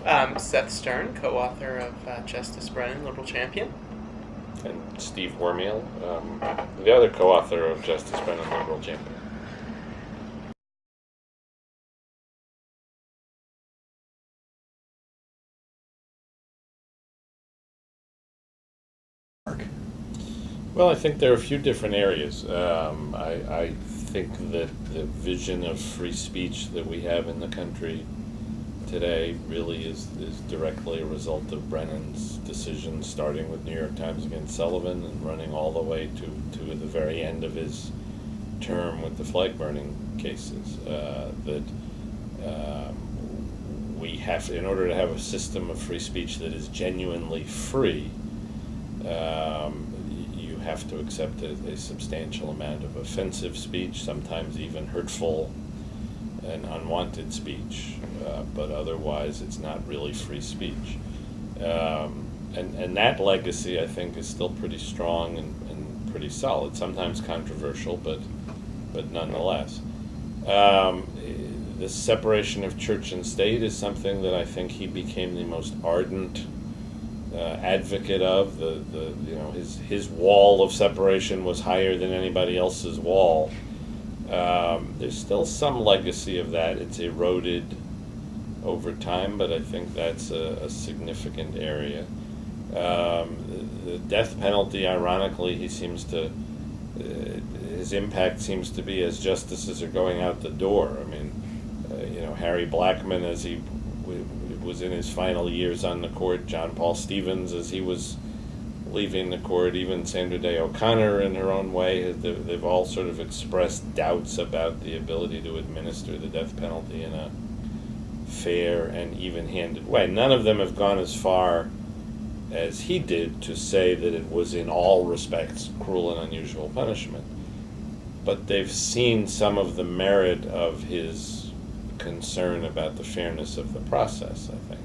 Seth Stern, co-author of Justice Brennan, Liberal Champion. And Steve Wermiel, the other co-author of Justice Brennan, Liberal Champion. Well, I think there are a few different areas. I think that the vision of free speech that we have in the country today really is directly a result of Brennan's decision, starting with New York Times against Sullivan and running all the way to the very end of his term with the flag burning cases. We have, in order to have a system of free speech that is genuinely free, you have to accept a substantial amount of offensive speech, sometimes even hurtful and unwanted speech, but otherwise it's not really free speech. And that legacy, I think, is still pretty strong and pretty solid, sometimes controversial, but nonetheless. The separation of church and state is something that I think he became the most ardent advocate of. His wall of separation was higher than anybody else's wall. There's still some legacy of that. It's eroded over time, but I think that's a significant area. The death penalty, ironically, his impact seems to be as justices are going out the door. I mean, Harry Blackmun, as he was in his final years on the court, John Paul Stevens, as he was leaving the court, even Sandra Day O'Connor in her own way, they've all sort of expressed doubts about the ability to administer the death penalty in a fair and even-handed way. None of them have gone as far as he did to say that it was in all respects cruel and unusual punishment. But they've seen some of the merit of his concern about the fairness of the process, I think.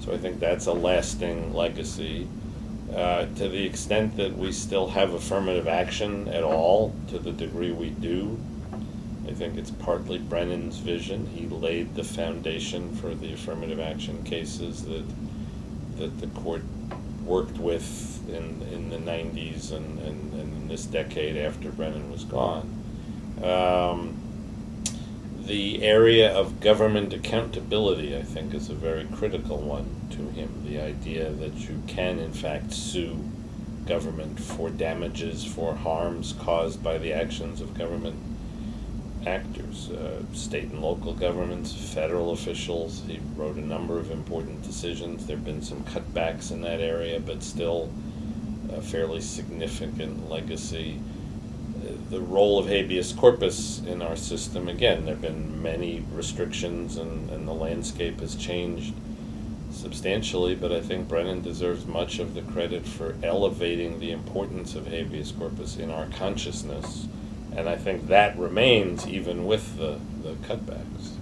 So I think that's a lasting legacy. To the extent that we still have affirmative action at all, to the degree we do, I think it's partly Brennan's vision. He laid the foundation for the affirmative action cases that the court worked with in the 90s and in this decade after Brennan was gone. The area of government accountability, I think, is a very critical one to him. The idea that you can, in fact, sue government for damages, for harms caused by the actions of government actors, state and local governments, federal officials. He wrote a number of important decisions. There have been some cutbacks in that area, but still a fairly significant legacy. The role of habeas corpus in our system, again, there have been many restrictions and the landscape has changed substantially, but I think Brennan deserves much of the credit for elevating the importance of habeas corpus in our consciousness, and I think that remains even with the cutbacks.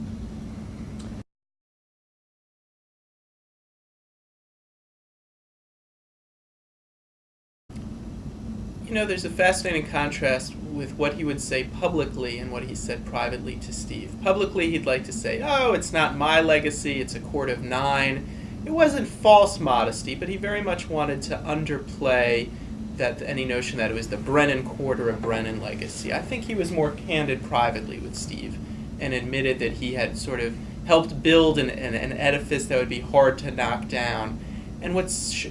There's a fascinating contrast with what he would say publicly and what he said privately to Steve. Publicly, he'd like to say, oh, it's not my legacy, it's a court of nine. It wasn't false modesty, but he very much wanted to underplay any notion that it was the Brennan court or a Brennan legacy. I think he was more candid privately with Steve and admitted that he had sort of helped build an edifice that would be hard to knock down. And what's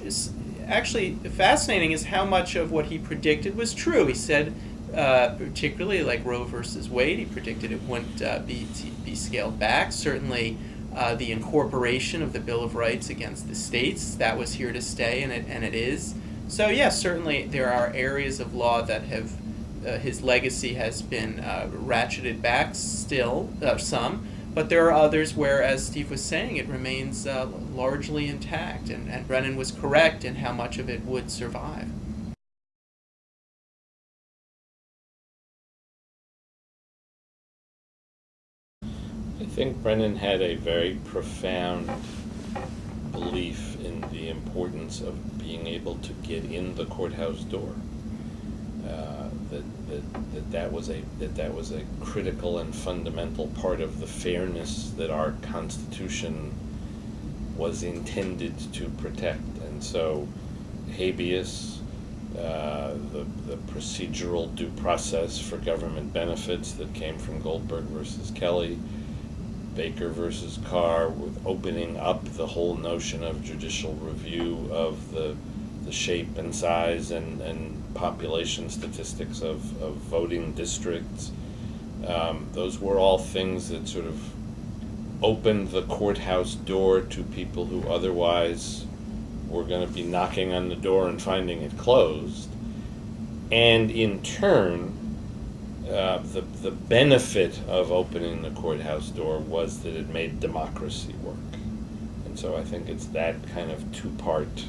actually fascinating is how much of what he predicted was true. He said, particularly like Roe versus Wade, he predicted it wouldn't be scaled back. Certainly, the incorporation of the Bill of Rights against the states, that was here to stay, and it is. So yes, certainly there are areas of law that have his legacy has been ratcheted back still, some. But there are others where, as Steve was saying, it remains largely intact, and Brennan was correct in how much of it would survive. I think Brennan had a very profound belief in the importance of being able to get in the courthouse door. That was a critical and fundamental part of the fairness that our Constitution was intended to protect. And so habeas, the procedural due process for government benefits that came from Goldberg versus Kelly, Baker versus Carr, with opening up the whole notion of judicial review of the shape and size and population statistics of voting districts. Those were all things that sort of opened the courthouse door to people who otherwise were going to be knocking on the door and finding it closed. And in turn, the benefit of opening the courthouse door was that it made democracy work. And so I think it's that kind of two-part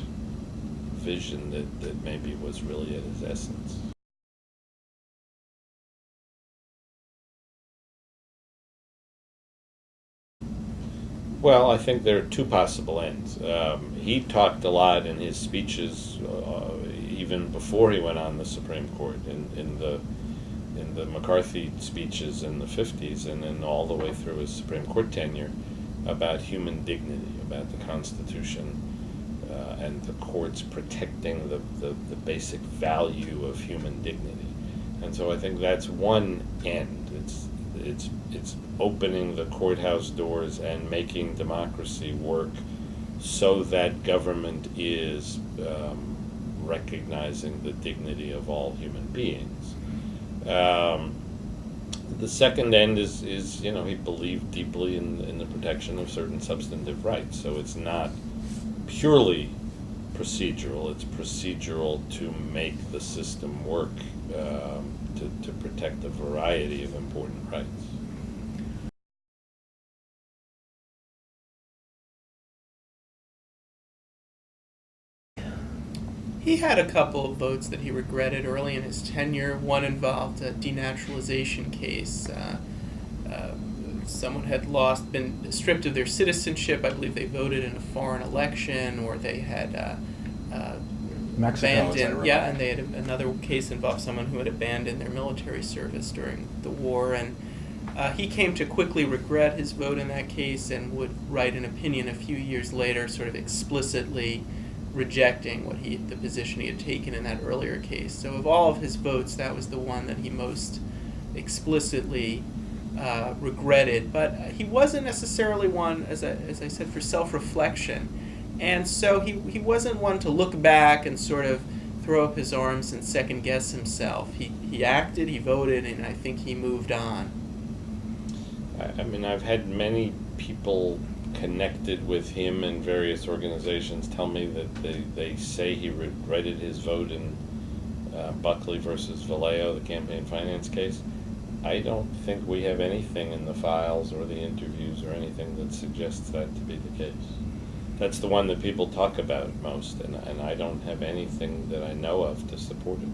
vision that maybe was really at its essence. Well, I think there are two possible ends. He talked a lot in his speeches, even before he went on the Supreme Court, in the McCarthy speeches in the 50s, and then all the way through his Supreme Court tenure, about human dignity, about the Constitution, and the courts protecting the basic value of human dignity. And so I think that's one end. It's opening the courthouse doors and making democracy work so that government is recognizing the dignity of all human beings. The second end is he believed deeply in the protection of certain substantive rights. So it's not purely procedural. It's procedural to make the system work, to protect a variety of important rights. He had a couple of votes that he regretted early in his tenure. One involved a denaturalization case. Someone had been stripped of their citizenship. I believe they voted in a foreign election, or they had Mexico, abandoned. Yeah, and they had another case involved someone who had abandoned their military service during the war, and he came to quickly regret his vote in that case and would write an opinion a few years later, sort of explicitly rejecting the position he had taken in that earlier case. So of all of his votes, that was the one that he most explicitly regretted. But he wasn't necessarily one, as I said, for self-reflection. And so he wasn't one to look back and sort of throw up his arms and second-guess himself. He acted, he voted, and I think he moved on. I mean, I've had many people connected with him in various organizations tell me that they say he regretted his vote in Buckley versus Vallejo, the campaign finance case. I don't think we have anything in the files or the interviews or anything that suggests that to be the case. That's the one that people talk about most, and I don't have anything that I know of to support it.